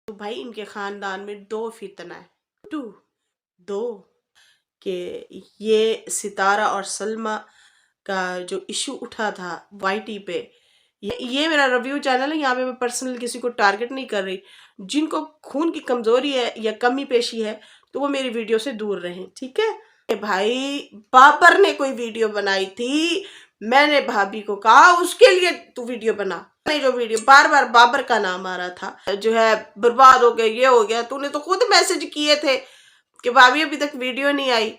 तो भाई इनके खानदान में दो फितना है, दो, कि ये सितारा और सलमा का जो इशू उठा था वाईटी पे, ये मेरा रिव्यू चैनल है, यहाँ पे मैं पर्सनल किसी को टारगेट नहीं कर रही। जिनको खून की कमजोरी है या कमी पेशी है तो वो मेरी वीडियो से दूर रहें, ठीक है। भाई बाबर ने कोई वीडियो बनाई थी, मैंने भाभी को कहा उसके लिए तू वीडियो बना। मैंने जो वीडियो बार बार बाबर का नाम आ रहा था, जो है बर्बाद हो गया, ये हो गया, तूने तो खुद मैसेज किए थे कि भाभी अभी तक वीडियो नहीं आई।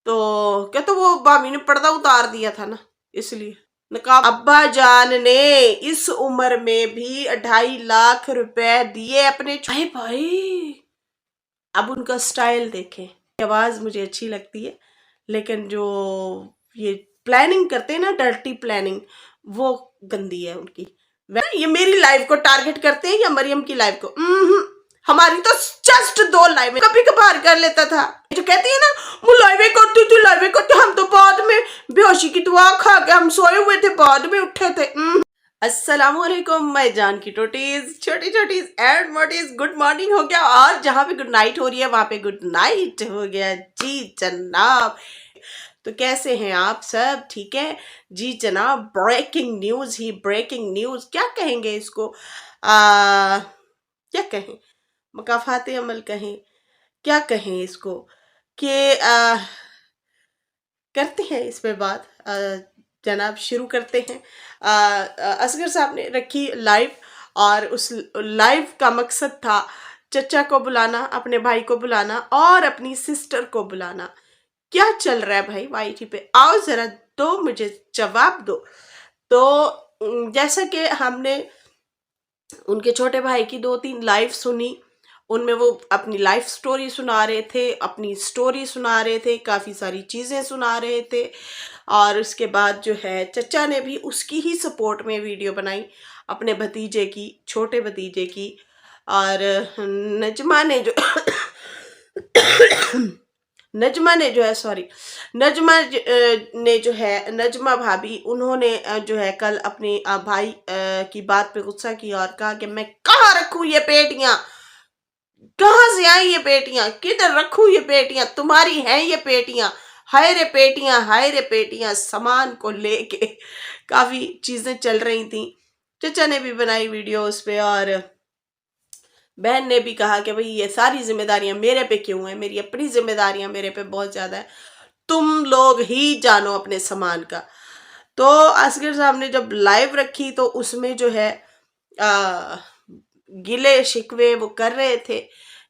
तो क्या, तो वो भाभी ने पर्दा उतार दिया था ना, इसलिए नकाब। अब्बा जान ने इस उम्र में भी 2.5 लाख रुपए दिए अपने भाई भाई। अब उनका स्टाइल देखें, आवाज मुझे अच्छी लगती है, लेकिन जो ये प्लानिंग करते हैं ना, डर्टी प्लानिंग, वो गंदी है उनकी। ये मेरी लाइफ को टारगेट करते हैं या मरियम की लाइफ को? हमारी तो जस्ट 2 लाइव कभी कभार कर लेता था। जो कहती है ना, वो लाइवे करती थी, लाइवे करती, हम तो बाद में बेहोशी की दुआ खा के हम सोए हुए थे, बाद में उठे थे। अस्सलामुअलैकुम मैं जान की टोटीज, छोटी छोटीज एंड मोटीज, गुड मॉर्निंग हो गया, और जहां पे गुड नाइट हो रही है वहां पे गुड नाइट हो गया जी जनाब। तो कैसे हैं आप सब? ठीक है जी जनाब। ब्रेकिंग न्यूज ही ब्रेकिंग न्यूज, क्या कहेंगे इसको, क्या कहें, मकाफात अमल कहें, क्या कहें इसको, कि करते हैं इस पे बात। जनाब शुरू करते हैं। असगर साहब ने रखी लाइव, और उस लाइव का मकसद था चचा को बुलाना, अपने भाई को बुलाना और अपनी सिस्टर को बुलाना। क्या चल रहा है भाई वाईटी पे? आओ जरा दो मुझे जवाब दो। तो जैसा कि हमने उनके छोटे भाई की 2-3 लाइव सुनी, उनमें वो अपनी लाइफ स्टोरी सुना रहे थे, अपनी स्टोरी सुना रहे थे, काफ़ी सारी चीज़ें सुना रहे थे। और उसके बाद जो है चचा ने भी उसकी ही सपोर्ट में वीडियो बनाई, अपने भतीजे की, छोटे भतीजे की। और नजमा ने जो नजमा ने जो है, सॉरी, ने जो है, नजमा भाभी, उन्होंने जो है कल अपने भाई की बात पे गुस्सा किया और कहा कि मैं कहाँ रखूं ये पेटियां, कहाँ से आई ये पेटियां, किधर रखूं ये पेटियां, तुम्हारी हैं ये पेटियां, हाय रे पेटियां, हाय रे पेटियां। सामान को लेके काफी चीजें चल रही थी। चचा ने भी बनाई वीडियो उस पे, और बहन ने भी कहा कि भाई ये सारी जिम्मेदारियां मेरे पे क्यों है, मेरी अपनी जिम्मेदारियां मेरे पे बहुत ज्यादा है, तुम लोग ही जानो अपने सामान का। तो असगर साहब ने जब लाइव रखी तो उसमें जो है गिले शिकवे वो कर रहे थे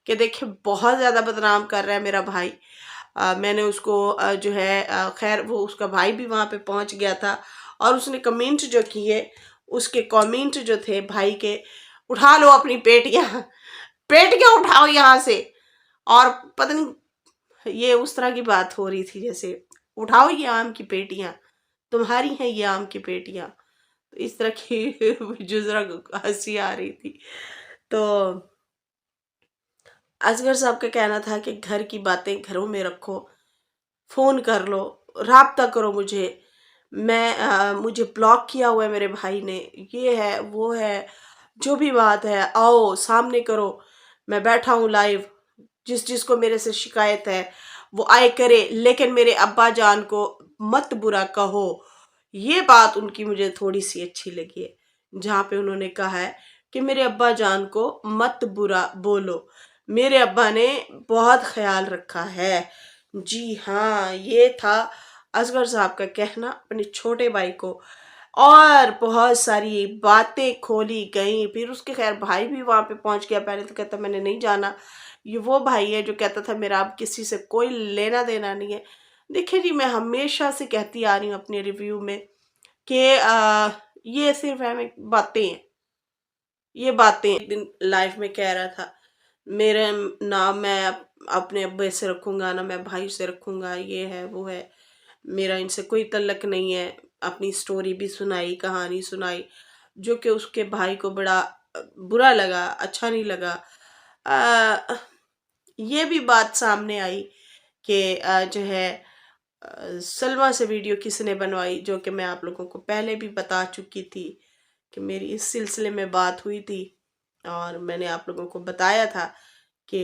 कि देखिए बहुत ज़्यादा बदनाम कर रहा है मेरा भाई। मैंने उसको जो है खैर वो उसका भाई भी वहाँ पे पहुँच गया था, और उसने कमेंट जो किए, उसके कमेंट जो थे भाई के, उठा लो अपनी पेटियाँ, पेटियाँ उठाओ यहाँ से। और पता नहीं ये उस तरह की बात हो रही थी जैसे उठाओ ये आम की पेटियाँ, तुम्हारी हैं ये आम की पेटियाँ। तो इस तरह की मुझे जरा हंसी आ रही थी। तो असगर साहब का कहना था कि घर की बातें घरों में रखो, फ़ोन कर लो, राब्ता करो मुझे, मुझे ब्लॉक किया हुआ है मेरे भाई ने, ये है वो है, जो भी बात है आओ सामने करो, मैं बैठा हूँ लाइव, जिसको मेरे से शिकायत है वो आए करे, लेकिन मेरे अब्बा जान को मत बुरा कहो। ये बात उनकी मुझे थोड़ी सी अच्छी लगी है, जहाँ पे उन्होंने कहा है कि मेरे अब्बा जान को मत बुरा बोलो, मेरे अब्बा ने बहुत ख्याल रखा है। जी हाँ, ये था असगर साहब का कहना अपने छोटे भाई को, और बहुत सारी बातें खोली गई। फिर उसके खैर भाई भी वहाँ पे पहुँच गया। पहले तो कहता मैंने नहीं जाना, ये वो भाई है जो कहता था मेरा अब किसी से कोई लेना देना नहीं है। देखिए जी, मैं हमेशा से कहती आ रही हूँ अपने रिव्यू में कि ये सिर्फ हमें बातें हैं, ये बातें। एक दिन लाइफ में कह रहा था मेरे ना मैं अपने अब्बे से रखूँगा ना मैं भाई से रखूँगा, ये है वो है, मेरा इनसे कोई तल्लक नहीं है। अपनी स्टोरी भी सुनाई, कहानी सुनाई, जो कि उसके भाई को बड़ा बुरा लगा, अच्छा नहीं लगा। ये भी बात सामने आई कि जो है सलमा से वीडियो किसने बनवाई, जो कि मैं आप लोगों को पहले भी बता चुकी थी कि मेरी इस सिलसिले में बात हुई थी। اور मैंने आप लोगों को बताया था कि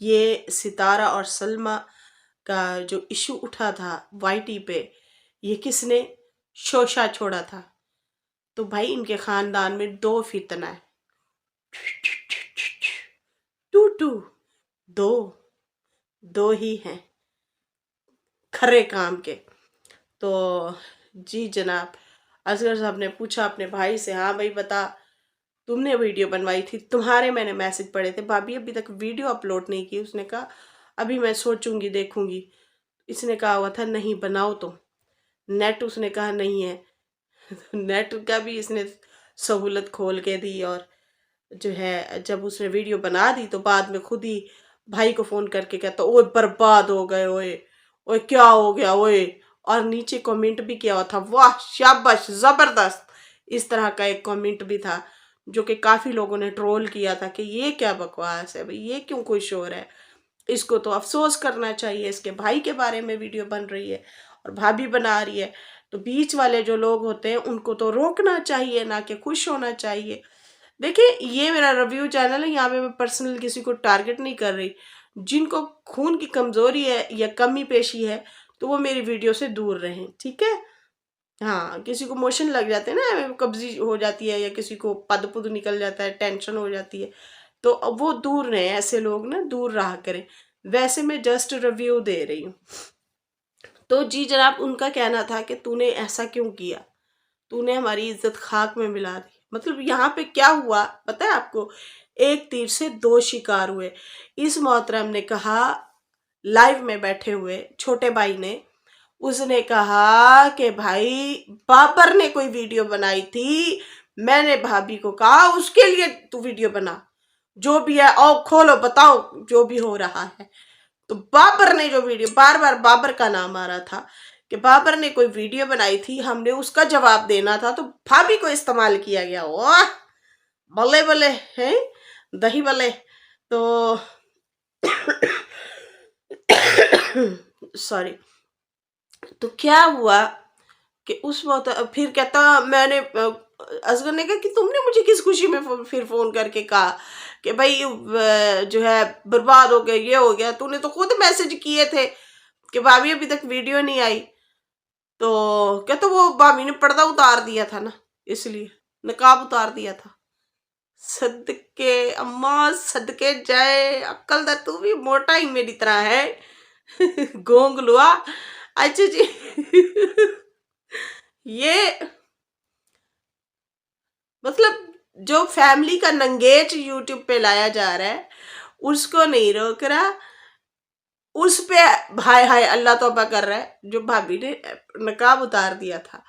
ये सितारा और सलमा का जो इशू उठा था वाईटी पे, ये किसने शोशा छोड़ा था। तो भाई इनके खानदान में 2 फितना है, टू टू, दो दो ही हैं खरे काम के। तो जी जनाब, असगर साहब ने पूछा अपने भाई से, हाँ भाई बता, तुमने वीडियो बनवाई थी, तुम्हारे मैंने मैसेज पढ़े थे, भाभी अभी तक वीडियो अपलोड नहीं की। उसने कहा अभी मैं सोचूंगी देखूंगी। इसने कहा हुआ था नहीं बनाओ तो, नेट उसने कहा नहीं है नेट का भी इसने सहूलत खोल के दी, और जो है जब उसने वीडियो बना दी तो बाद में खुद ही भाई को फोन करके कहता ओए बर्बाद हो गए, ओए ओए क्या हो गया ओए। और नीचे कमेंट भी किया हुआ था, वाह शाबाश जबरदस्त, इस तरह का एक कमेंट भी था, जो कि काफी लोगों ने ट्रोल किया था कि ये क्या बकवास है भाई, ये क्यों कोई शोर है, इसको तो अफसोस करना चाहिए, इसके भाई के बारे में वीडियो बन रही है और भाभी बना रही है, तो बीच वाले जो लोग होते हैं उनको तो रोकना चाहिए, ना कि खुश होना चाहिए। देखिए ये मेरा रिव्यू चैनल है, यहाँ पे मैं पर्सनल किसी को टारगेट नहीं कर रही। जिनको खून की कमजोरी है या कमी पेशी है तो वो मेरी वीडियो से दूर रहें, ठीक है। हाँ, किसी को मोशन लग जाते हैं ना, कब्जी हो जाती है, या किसी को पद पुद निकल जाता है, टेंशन हो जाती है, तो अब वो दूर रहें, ऐसे लोग ना दूर रहा करें। वैसे मैं जस्ट रिव्यू दे रही हूँ। तो जी जनाब, उनका कहना था कि तूने ऐसा क्यों किया, तूने हमारी इज्जत खाक में मिला दी। मतलब यहाँ पे क्या हुआ पता है आपको, एक तीर से 2 शिकार हुए। इस मोहतरम ने कहा, लाइव में बैठे हुए छोटे भाई ने, उसने कहा कि भाई बाबर ने कोई वीडियो बनाई थी, मैंने भाभी को कहा उसके लिए तू वीडियो बना, जो भी है आओ खोलो बताओ जो भी हो रहा है। तो बाबर ने जो वीडियो, बार बार बाबर का नाम आ रहा था कि बाबर ने कोई वीडियो बनाई थी, हमने उसका जवाब देना था, तो भाभी को इस्तेमाल किया गया। वाह बल्ले बल्ले हैं दही बल्ले। तो सॉरी। तो क्या हुआ कि उस वक्त फिर कहता, मैंने असगर ने कहा कि तुमने मुझे किस खुशी में फिर फोन करके कहा कि भाई जो है बर्बाद हो गया, ये हो गया, तूने तो खुद मैसेज किए थे कि भाभी अभी तक वीडियो नहीं आई। तो कहता वो भाभी ने पर्दा उतार दिया था ना, इसलिए नकाब उतार दिया था। सदके अम्मा सदके जाए, अक्ल दा तू भी मोटा ही मेरी तरह है गोंग लुआ। अच्छा जी ये मतलब जो फैमिली का नंगेज यूट्यूब पे लाया जा रहा है उसको नहीं रोक रहा, उस पे हाय हाय अल्लाह तौबा कर रहा है जो भाभी ने नकाब उतार दिया था।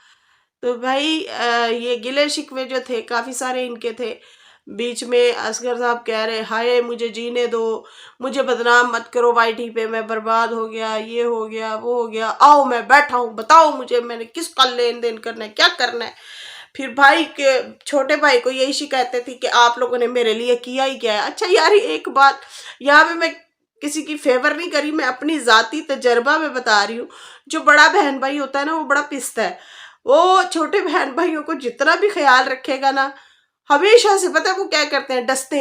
तो भाई ये गिले शिकवे जो थे काफी सारे इनके थे। बीच में असगर साहब कह रहे हाय मुझे जीने दो, मुझे बदनाम मत करो वाईटी पे, मैं बर्बाद हो गया, ये हो गया वो हो गया, आओ मैं बैठा हूँ बताओ मुझे मैंने किसका लेन देन करना है, क्या करना है। फिर भाई के छोटे भाई को यही शिकायतें थी कि आप लोगों ने मेरे लिए किया ही क्या है। अच्छा यार एक बात, यहाँ पे मैं किसी की फेवर नहीं करी, मैं अपनी जाती तजर्बा में बता रही हूँ। जो बड़ा बहन भाई होता है ना वो बड़ा पिसता है, वो छोटे बहन भाइयों को जितना भी ख्याल रखेगा ना, हमेशा से पता है वो क्या करते हैं, डसते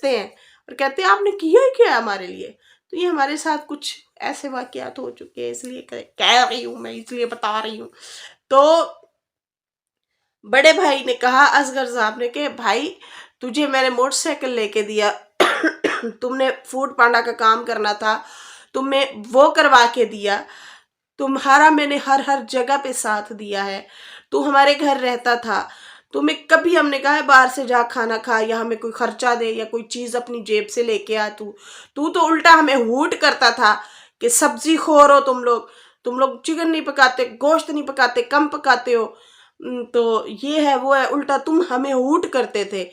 हैं और कहते हैं आपने किया ही क्या है हमारे लिए। तो ये हमारे साथ कुछ ऐसे वाकयात हो चुके हैं, इसलिए कह रही हूँ मैं, इसलिए बता रही हूँ। तो बड़े भाई ने कहा असगर साहब ने कि भाई तुझे मैंने मोटरसाइकिल लेके दिया तुमने फूड पांडा का काम करना था, तुम्हें वो करवा के दिया, तुम्हारा मैंने हर हर जगह पे साथ दिया है, तू हमारे घर रहता था, तुम्हें कभी हमने कहा है बाहर से जा खाना खा या हमें कोई खर्चा दे या कोई चीज अपनी जेब से लेके आ, तू तू तो उल्टा हमें हूट करता था कि सब्जी खोर हो तुम लोग चिकन नहीं पकाते, गोश्त नहीं पकाते, कम पकाते हो, तो ये है वो है, उल्टा तुम हमें हूट करते थे।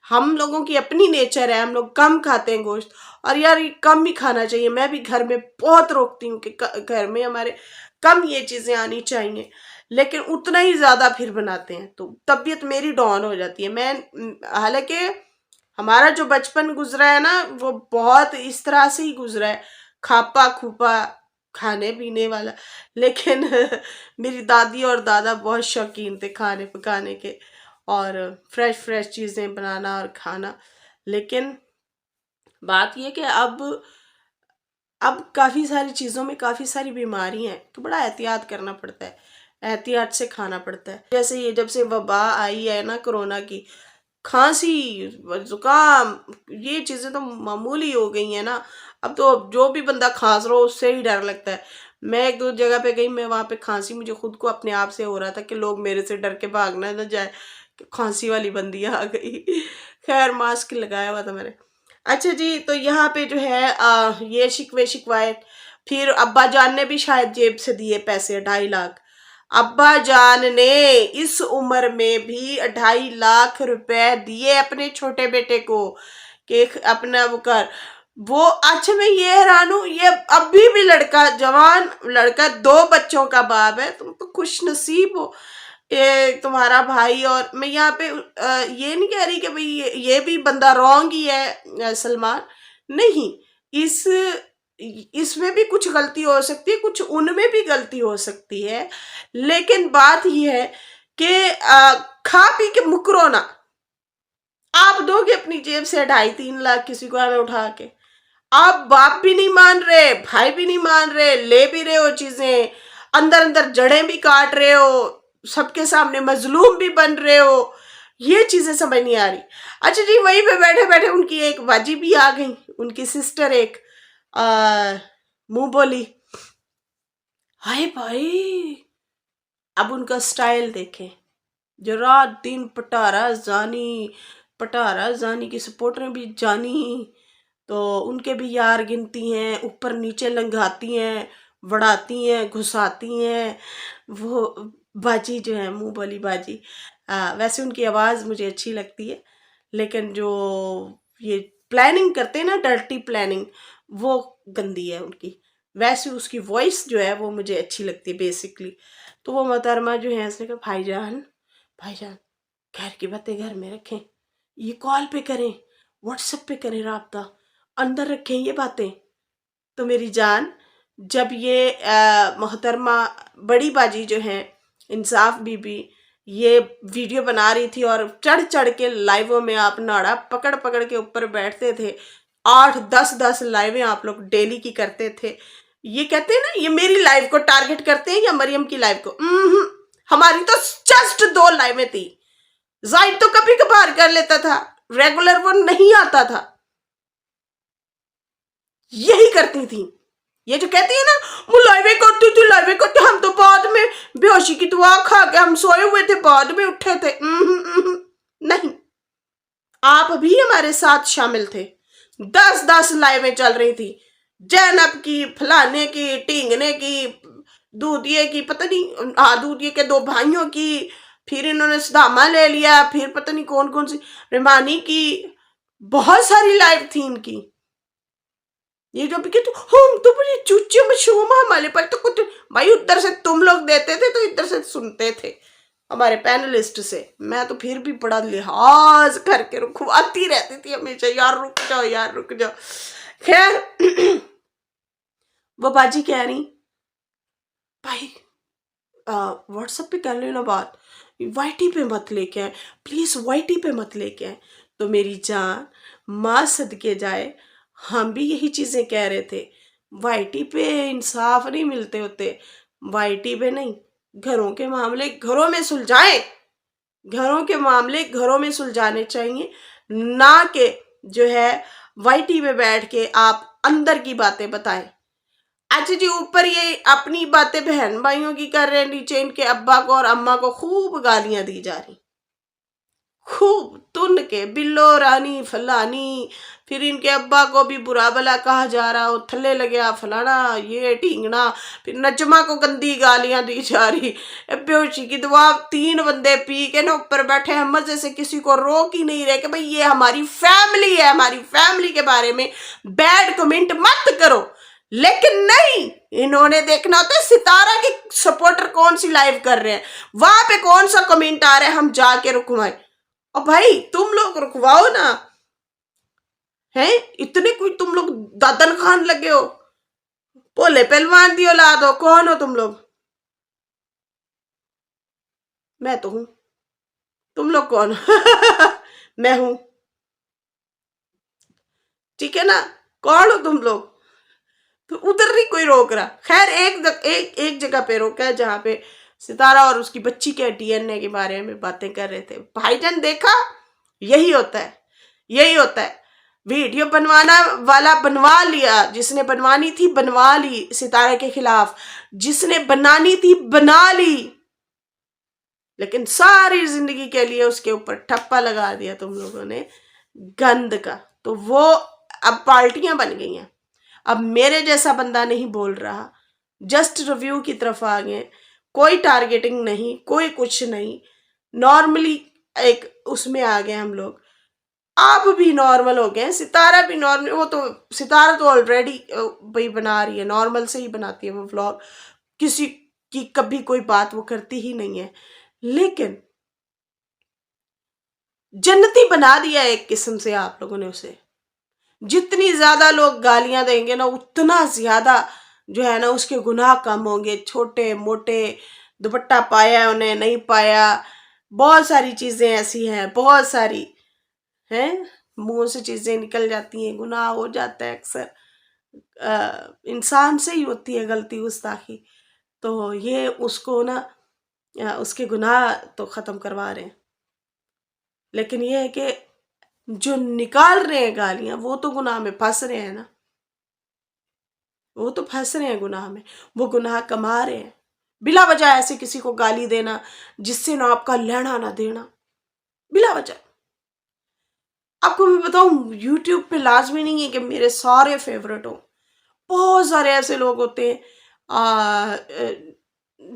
हम लोगों की अपनी नेचर है, हम लोग कम खाते हैं गोश्त, और यार ये कम ही खाना चाहिए। मैं भी घर में बहुत रोकती हूँ कि घर में हमारे कम ये चीजें आनी चाहिए, लेकिन उतना ही ज्यादा फिर बनाते हैं तो तबीयत मेरी डाउन हो जाती है। मैं हालांकि हमारा जो बचपन गुजरा है ना वो बहुत इस तरह से ही गुजरा है, खापा खूपा खाने पीने वाला, लेकिन मेरी दादी और दादा बहुत शौकीन थे खाने पकाने के, اور فریش چیزیں بنانا اور کھانا. لیکن بات یہ کہ اب کافی ساری چیزوں میں کافی ساری بیماری ہیں، تو بڑا احتیاط کرنا پڑتا ہے، احتیاط سے کھانا پڑتا ہے. جیسے یہ جب سے وبا آئی ہے نا کرونا کی، کھانسی، زکام، یہ چیزیں تو معمولی ہو گئی ہیں نا. اب تو جو بھی بندہ کھانس رہا ہو اس سے ہی ڈر لگتا ہے. میں ایک دو جگہ پہ گئی، میں وہاں پہ کھانسی مجھے خود کو اپنے آپ سے ہو رہا تھا کہ لوگ میرے سے ڈر کے بھاگنا نہ جائے کہ کھانسی والی بندی آ گئی. خیر ماسک لگایا ہوا تھا میں نے. اچھا جی، تو یہاں پہ جو ہے یہ شکوائے. پھر ابا جان نے بھی شاید جیب سے دیے پیسے 2.5 لاکھ. ابا جان نے اس عمر میں بھی 2.5 لاکھ روپے دیے اپنے چھوٹے بیٹے کو کہ اپنا وہ کر. وہ اچھا میں یہ حیران ہوں، یہ ابھی بھی لڑکا، جوان لڑکا، 2 بچوں کا باپ ہے. تم تو خوش نصیب ہو تمہارا بھائی. اور میں یہاں پہ یہ نہیں کہہ رہی کہ بھئی یہ بھی بندہ رونگ ہی ہے سلمان، نہیں. اس میں بھی کچھ غلطی ہو سکتی ہے، کچھ ان میں بھی غلطی ہو سکتی ہے. لیکن بات یہ ہے کہ کھا پی کے مکرو نا. آپ دو گے اپنی جیب سے 2.5-3 لاکھ کسی کو ہمیں اٹھا کے، آپ باپ بھی نہیں مان رہے، بھائی بھی نہیں مان رہے، لے بھی رہے ہو چیزیں، اندر جڑیں بھی کاٹ رہے ہو، سب کے سامنے مظلوم بھی بن رہے ہو. یہ چیزیں سمجھ نہیں آ رہی. اچھا جی، وہیں پہ بیٹھے بیٹھے ان کی ایک باجی بھی آ گئی، ان کی سسٹر ایک منہ بولی. ہائے بھائی، اب ان کا سٹائل دیکھیں، جو رات دن پٹارا زانی کی سپورٹریں بھی جانی، تو ان کے بھی یار گنتی ہیں، اوپر نیچے لنگھاتی ہیں، وڑاتی ہیں، گھساتی ہیں. وہ باجی جو ہے منہ بولی باجی، ویسے ان کی آواز مجھے اچھی لگتی ہے، لیکن جو یہ پلاننگ کرتے ہیں نا، ڈرٹی پلاننگ، وہ گندی ہے ان کی. ویسے اس کی وائس جو ہے وہ مجھے اچھی لگتی ہے بیسکلی. تو وہ محترمہ جو ہے اس نے کہا بھائی جان گھر کی باتیں گھر میں رکھیں، یہ کال پہ کریں، واٹس ایپ پہ کریں رابطہ، اندر رکھیں یہ باتیں. تو میری جان، جب یہ محترمہ بڑی باجی جو ہیں انصاف بی بی یہ ویڈیو بنا رہی تھی اور چڑھ کے لائیووں میں آپ ناڑا پکڑ کے اوپر بیٹھتے تھے، 8-10 لائیویں آپ لوگ ڈیلی کی کرتے تھے. یہ کہتے ہیں نا یہ میری لائیو کو ٹارگٹ کرتے ہیں یا مریم کی لائیو کو. ہماری تو جسٹ 2 لائیویں تھی. زائد تو کبھی کبھار کر لیتا تھا، ریگولر وہ نہیں آتا تھا. یہی کرتی تھی یہ جو کہتی ہے نا وہ لائیویں کرتی تھی، ہم تو بعد میں بے ہوشی کی دعا کھا کے ہم سوئے ہوئے تھے، بعد میں اٹھے تھے. نہیں، آپ بھی ہمارے ساتھ شامل تھے. 10 لائیویں چل رہی تھی، زینب کی، فلانے کی، ٹینگنے کی، دودھیے کی، پتہ نہیں دودھیے کے 2 بھائیوں کی، پھر انہوں نے صدامہ لے لیا، پھر پتہ نہیں کون سی ریمانی کی، بہت ساری لائیو تھی ان کی. یہ جو بھی کہتے ہم تو بڑی چوچے مشہوم ہمارے پر تو کچھ، بھائی ادھر سے تم لوگ دیتے تھے تو ادھر سے سنتے تھے ہمارے پینلسٹ سے. میں تو پھر بھی بڑا لحاظ کر کے رکھواتی رہتی تھی ہمیشہ، یار رک جاؤ. خیر وہ باجی کہہ رہی بھائی واٹس ایپ پہ کر لینا بات، وائی ٹی پہ مت لے کے آئے پلیز، وائی ٹی پہ مت لے کے آئے. تو میری جان ماں صدقے جائے، ہم بھی یہی چیزیں کہہ رہے تھے. وائی ٹی پہ انصاف نہیں ملتے ہوتے، وائی ٹی پہ نہیں، گھروں کے معاملے گھروں میں سلجھائیں، گھروں کے معاملے گھروں میں سلجھانے چاہیے، نہ کہ جو ہے وائی ٹی پہ بیٹھ کے آپ اندر کی باتیں بتائیں. اچھا جی، اوپر یہ اپنی باتیں بہن بھائیوں کی کر رہے ہیں، نیچے ان کے ابا کو اور اماں کو خوب گالیاں دی جا رہی، خوب تن کے بلو رانی فلانی. پھر ان کے ابا کو بھی برا بلا کہا جا رہا، تھلے لگیا فلانا یہ ٹھینگنا. پھر نجمہ کو گندی گالیاں دی جا رہی. بے ہوشی کی دعا 3 بندے پی کے نا اوپر بیٹھے ہیں، مزے سے کسی کو روک ہی نہیں رہے کہ بھئی یہ ہماری فیملی ہے، ہماری فیملی کے بارے میں بیڈ کمنٹ مت کرو. لیکن نہیں، انہوں نے دیکھنا ہوتا ہے ستارہ کی سپورٹر کون سی لائیو کر رہے ہیں، وہاں پہ کون سا کمنٹ آ رہا ہے، ہم جا کے رکوائیں. اور بھائی تم لوگ رکواؤ نا، ہیں اتنے کوئی تم لوگ دادن خان لگے ہو، بولے پہلوان دی اولاد ہو، کون ہو تم لوگ؟ میں تو ہوں. तुम लोग कौन हो? मैं हूं, ठीक है ना? कौन हो तुम लोग? तो उधर नहीं कोई रोक रहा। खैर एक जगह पे रोका है जहां पे सितारा और उसकी बच्ची के डीएनए के बारे में बातें कर रहे थे। भाईजान देखा, यही होता है, यही होता है। वीडियो बनवाना वाला बनवा लिया, जिसने बनवानी थी बनवा ली सितारे के खिलाफ, जिसने बनानी थी बना ली, लेकिन सारी जिंदगी के लिए उसके ऊपर ठप्पा लगा दिया तुम लोगों ने गंद का। तो वो अब पार्टियां बन गई हैं। अब मेरे जैसा बंदा नहीं बोल रहा, जस्ट रिव्यू की तरफ आ गए, कोई टारगेटिंग नहीं, कोई कुछ नहीं, नॉर्मली एक उसमें आ गए हम लोग। आप भी नॉर्मल हो गए, सितारा भी नॉर्मल, वो तो सितारा तो ऑलरेडी भाई बना रही है, नॉर्मल से ही बनाती है वो व्लॉग, किसी की कभी कोई बात वो करती ही नहीं है। लेकिन जन्नती बना दिया एक किस्म से आप लोगों ने उसे। जितनी ज्यादा लोग गालियां देंगे ना, उतना ज्यादा जो है ना उसके गुनाह कम होंगे। छोटे मोटे, दुपट्टा पाया उन्हें नहीं पाया, बहुत सारी चीजें ऐसी हैं, बहुत सारी हैं, मुंह से चीजें निकल जाती हैं, गुनाह हो जाता है अक्सर। इंसान से ही होती है गलती गुस्ताखी। तो ये उसको ना उसके गुनाह तो खत्म करवा रहे हैं, लेकिन ये है कि जो निकाल रहे हैं गालियां वो तो गुनाह में फंस रहे हैं ना, वो तो फंस रहे हैं गुनाह में, वो गुनाह कमा रहे हैं। बिला वजह ऐसे किसी को गाली देना जिससे ना आपका लेना ना देना, बिला वजह। आपको मैं बताऊं, यूट्यूब पे लाजमी नहीं है कि मेरे सारे फेवरेट हो। बहुत सारे ऐसे लोग होते हैं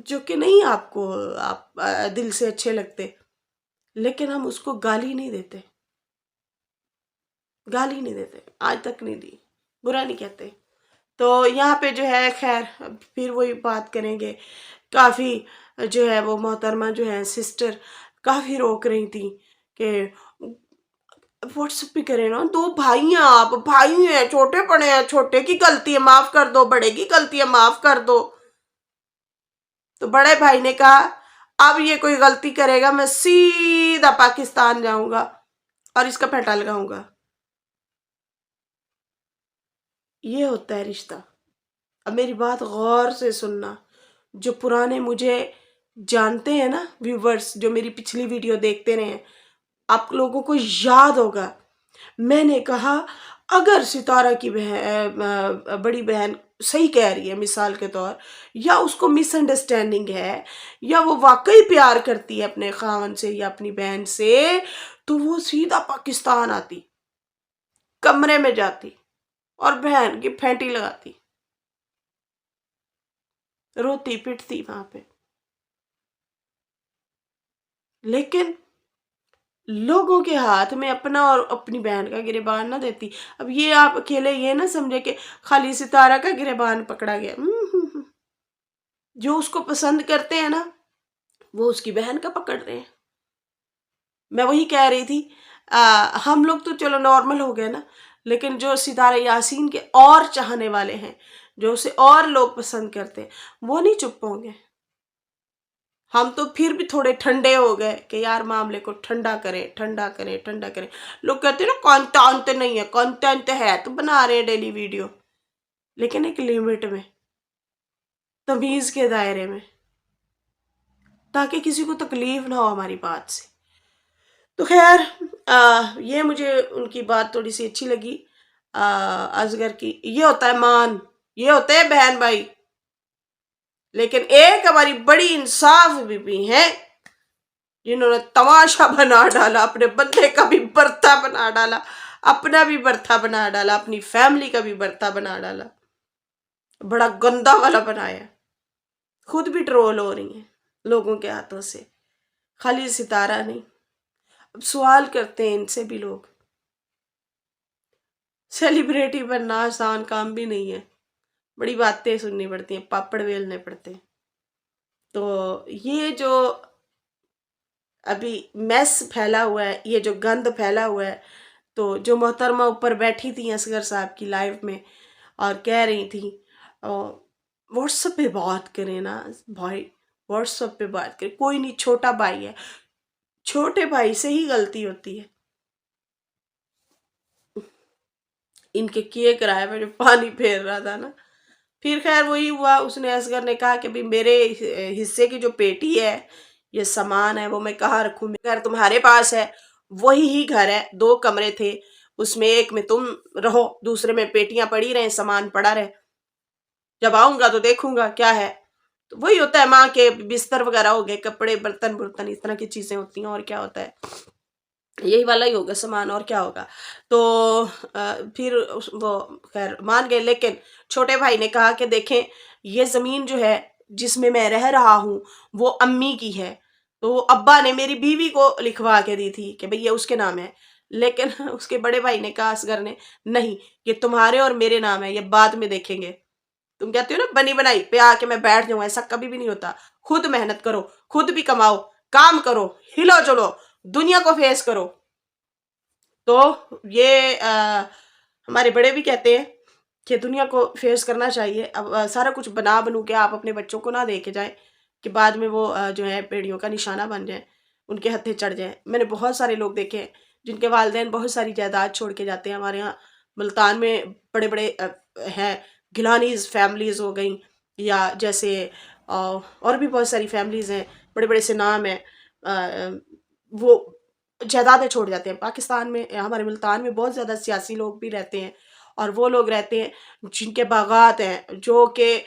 जो कि नहीं आपको दिल से अच्छे लगते, लेकिन हम उसको गाली नहीं देते, गाली नहीं देते, आज तक नहीं दी, बुरा नहीं कहते। तो यहाँ पे जो है खैर फिर वही बात करेंगे। काफ़ी जो है वो मोहतरमा जो है सिस्टर काफ़ी रोक रही थी कि व्हाट्सएप पे करें ना, दो भाई हैं, आप भाई हैं, छोटे पड़े हैं, छोटे की गलती है माफ कर दो, बड़े की गलती है माफ कर दो। तो बड़े भाई ने कहा अब ये कोई गलती करेगा मैं सीधा पाकिस्तान जाऊंगा और इसका फेंटा लगाऊंगा। ये होता है रिश्ता। अब मेरी बात गौर से सुनना, जो पुराने मुझे जानते हैं ना व्यूवर्स, जो मेरी पिछली वीडियो देखते रहे हैं, आप लोगों को याद होगा मैंने कहा अगर सितारा की बड़ी बहन सही कह रही है मिसाल के तौर, या उसको मिसअंडरस्टैंडिंग है, या वो वाकई प्यार करती है अपने खावन से या अपनी बहन से, तो वो सीधा पाकिस्तान आती, कमरे में जाती और बहन की फेंटी लगाती, रोती पिटती वहां पे। लेकिन लोगों के हाथ में अपना और अपनी बहन का गिरेबान ना देती। अब ये आप अकेले ये ना समझे कि खाली सितारा का गिरेबान पकड़ा गया। जो उसको पसंद करते हैं ना, वो उसकी बहन का पकड़ रहे हैं। मैं वही कह रही थी, हम लोग तो चलो नॉर्मल हो गए ना, लेकिन जो सितारा यासीन के और चाहने वाले हैं, जो उसे और लोग पसंद करते हैं, वो नहीं चुप होंगे। हम तो फिर भी थोड़े ठंडे हो गए कि यार मामले को ठंडा करें, ठंडा करें, ठंडा करें। लोग कहते हैं ना कंटेंट नहीं है, कंटेंट है तो बना रहे हैं डेली वीडियो, लेकिन एक लिमिट में, तमीज के दायरे में, ताकि किसी को तकलीफ ना हो हमारी बात से। तो खैर ये मुझे उनकी बात थोड़ी सी अच्छी लगी। असगर की ये होता है मान, ये होते हैं बहन भाई। लेकिन एक हमारी बड़ी इंसाफ बीबी है जिन्होंने तमाशा बना डाला, अपने बंदे का भी बर्ता बना डाला, अपना भी बर्ता बना डाला, अपनी फैमिली का भी बर्ता बना डाला, बड़ा गंदा वाला बनाया। खुद भी ट्रोल हो रही हैं लोगों के हाथों से, खाली सितारा नहीं। अब सवाल करते हैं इनसे भी लोग, सेलिब्रिटी बनना आसान काम भी नहीं है, बड़ी बातें सुननी पड़ती हैं, पापड़ बेलने पड़ते हैं। तो ये जो अभी मैस फैला हुआ है, ये जो गंद फैला हुआ है, तो जो मोहतरमा ऊपर बैठी थी असगर साहब की लाइव में और कह रही थी व्हाट्सएप पे बात करें ना भाई, व्हाट्सएप पे बात करें, कोई नहीं, छोटा भाई है, چھوٹے بھائی سے ہی غلطی ہوتی ہے. ان کے کیے کرائے میں جو پانی پھیر رہا تھا نا. پھر خیر وہی ہوا، اس نے اصغر نے کہا کہ میرے حصے کی جو پیٹی ہے، یہ سامان ہے، وہ میں کہاں رکھوں؟ گھر تمہارے پاس ہے، وہی ہی گھر ہے، 2 کمرے تھے، اس میں ایک میں تم رہو، دوسرے میں پیٹیاں پڑی رہیں، سامان پڑا رہے، جب آؤں گا تو دیکھوں گا کیا ہے. تو وہی ہوتا ہے، ماں کے بستر وغیرہ ہو گئے، کپڑے برتن اس طرح کی چیزیں ہوتی ہیں، اور کیا ہوتا ہے، یہی والا ہی ہوگا سامان، اور کیا ہوگا. تو پھر وہ خیر مان گئے، لیکن چھوٹے بھائی نے کہا کہ دیکھیں یہ زمین جو ہے جس میں میں رہ رہا ہوں وہ امی کی ہے، تو ابا نے میری بیوی کو لکھوا کے دی تھی کہ بھئی یہ اس کے نام ہے. لیکن اس کے بڑے بھائی نے کہا اصغر نے، نہیں یہ تمہارے اور میرے نام ہے، یہ بعد میں دیکھیں گے. تم کہتے ہو نا بنی بنائی پہ آ کے میں بیٹھ جاؤں، ایسا کبھی بھی نہیں ہوتا. خود محنت کرو، خود بھی کماؤ، کام کرو، ہلو چلو، دنیا کو فیس کرو. تو یہ ہمارے بڑے بھی کہتے ہیں کہ دنیا کو فیس کرنا چاہیے. اب سارا کچھ بنو کے آپ اپنے بچوں کو نہ دے کے جائیں کہ بعد میں وہ جو ہے پیڑیوں کا نشانہ بن جائیں، ان کے ہتھے چڑھ جائیں. میں نے بہت سارے لوگ دیکھے ہیں جن کے والدین بہت ساری جائیداد چھوڑ کے جاتے ہیں. ہمارے یہاں ملتان میں بڑے بڑے ہیں، گیلانیز فیملیز ہو گئیں، یا جیسے اور بھی بہت ساری فیملیز ہیں، بڑے بڑے سے نام ہیں، وہ جائیدادیں چھوڑ جاتے ہیں. پاکستان میں ہمارے ملتان میں بہت زیادہ سیاسی لوگ بھی رہتے ہیں، اور وہ لوگ رہتے ہیں جن کے باغات ہیں، جو کہ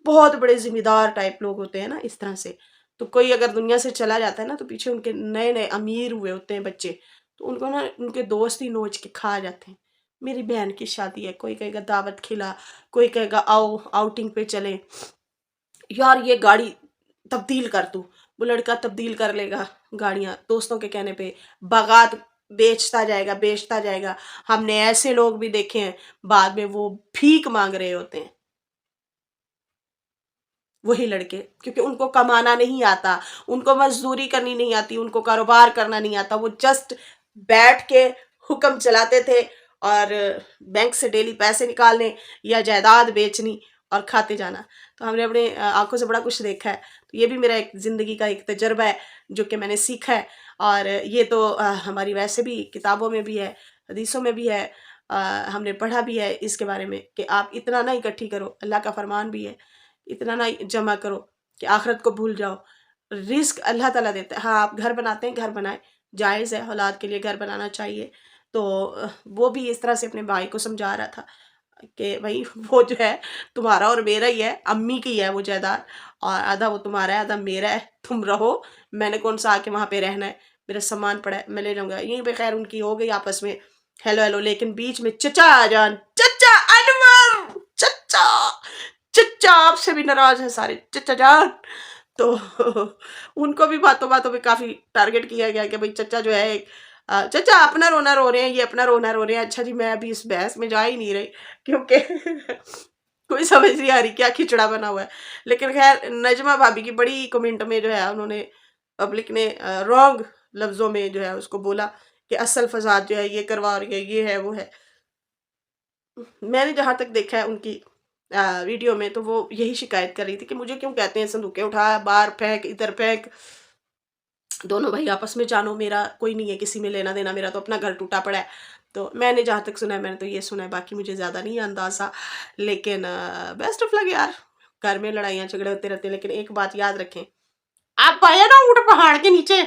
بہت بڑے ذمہ دار ٹائپ لوگ ہوتے ہیں نا، اس طرح سے. تو کوئی اگر دنیا سے چلا جاتا ہے نا، تو پیچھے ان کے نئے نئے امیر ہوئے ہوتے ہیں بچے، تو ان کو نا ان کے دوست ہی نوچ کے کھا جاتے ہیں. میری بہن کی شادی ہے، کوئی کہے گا دعوت کھلا، کوئی کہے گا آؤ آؤٹنگ پہ چلیں، یار یہ گاڑی تبدیل کر دو، وہ لڑکا تبدیل کر لے گا گاڑیاں دوستوں کے کہنے پہ، باغات بیچتا جائے گا بیچتا جائے گا. ہم نے ایسے لوگ بھی دیکھے ہیں بعد میں وہ بھیک مانگ رہے ہوتے ہیں، وہی لڑکے، کیونکہ ان کو کمانا نہیں آتا، ان کو مزدوری کرنی نہیں آتی، ان کو کاروبار کرنا نہیں آتا. وہ جسٹ بیٹھ کے حکم چلاتے تھے، اور بینک سے ڈیلی پیسے نکالنے یا جائیداد بیچنی اور کھاتے جانا. تو ہم نے اپنے آنکھوں سے بڑا کچھ دیکھا ہے. تو یہ بھی میرا ایک زندگی کا ایک تجربہ ہے جو کہ میں نے سیکھا ہے. اور یہ تو ہماری ویسے بھی کتابوں میں بھی ہے، حدیثوں میں بھی ہے، ہم نے پڑھا بھی ہے اس کے بارے میں کہ آپ اتنا نہ اکٹھی کرو. اللہ کا فرمان بھی ہے اتنا نہ جمع کرو کہ آخرت کو بھول جاؤ. رزق اللہ تعالیٰ دیتا ہے. ہاں آپ گھر بناتے ہیں، گھر بنائیں، جائز ہے، اولاد کے لیے گھر بنانا چاہیے. تو وہ بھی اس طرح سے اپنے بھائی کو سمجھا رہا تھا کہ بھائی وہ جو ہے تمہارا اور میرا ہی ہے، امی کی ہے وہ جائیداد، اور آدھا وہ تمہارا ہے آدھا میرا ہے. تم رہو، میں نے کون سا آ کے وہاں پہ رہنا ہے، میرا سامان پڑا ہے میں لے جاؤں گا. یہیں پہ خیر ان کی ہو گئی آپس میں ہیلو ہیلو، لیکن بیچ میں چچا آ جان، چچا انور، چچا چچا آپ سے بھی ناراض ہیں سارے چچا جان. تو ان کو بھی باتوں باتوں پہ کافی ٹارگٹ کیا گیا کہ بھئی چچا جو ہے چچا اپنا رونا رو رہے ہیں، یہ اپنا رونا رو رہے ہیں. اچھا جی میں ابھی اس بحث میں جا ہی نہیں رہی کیونکہ کوئی سمجھ نہیں آ رہی کیا کھچڑا بنا ہوا ہے. لیکن خیر نجمہ بھابی کی بڑی کمنٹ میں جو ہے انہوں نے پبلک نے رانگ لفظوں میں جو ہے اس کو بولا کہ اصل فساد جو ہے یہ کروا رہی ہے، یہ ہے وہ ہے. میں نے جہاں تک دیکھا ہے ان کی ویڈیو میں تو وہ یہی شکایت کر رہی تھی کہ مجھے کیوں کہتے ہیں صندوقیں اٹھا باہر پھینک ادھر پھینک. دونوں بھائی آپس میں جانو، میرا کوئی نہیں ہے کسی میں لینا دینا، میرا تو اپنا گھر ٹوٹا پڑا ہے. تو میں نے جہاں تک سنا ہے میں نے تو یہ سنا ہے، باقی مجھے زیادہ نہیں اندازہ. لیکن بیسٹ آف لک یار، گھر میں لڑائیاں جھگڑے ہوتے رہتے ہیں، لیکن ایک بات یاد رکھیں، آپ پائے نا اونٹ پہاڑ کے نیچے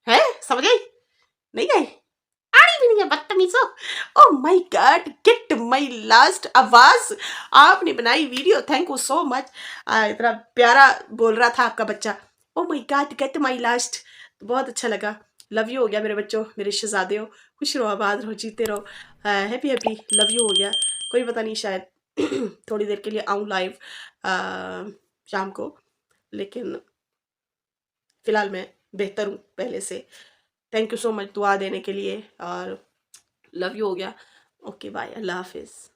ہے، سمجھ گئی نہیں گئی آڑی بھی نہیں ہے بدتمیزو. او مائی گاڈ گیٹ مائی لاسٹ آواز آپ نے بنائی ویڈیو، تھینک یو سو مچ. اتنا پیارا بول رہا تھا آپ کا بچہ، او مائی گاڈ گیٹ مائی لاسٹ، بہت اچھا لگا. لو یو ہو گیا میرے بچوں، میرے شہزادے ہو، خوش رہو آباد رہو جیتے رہو. ہیپی ہیپی لو یو ہو گیا. کوئی پتہ نہیں شاید تھوڑی دیر کے لیے آؤں لائیو شام کو، لیکن فی الحال میں بہتر ہوں پہلے سے. تھینک یو سو مچ دعا دینے کے لیے، اور لو یو ہو گیا. اوکے بائے، اللہ حافظ.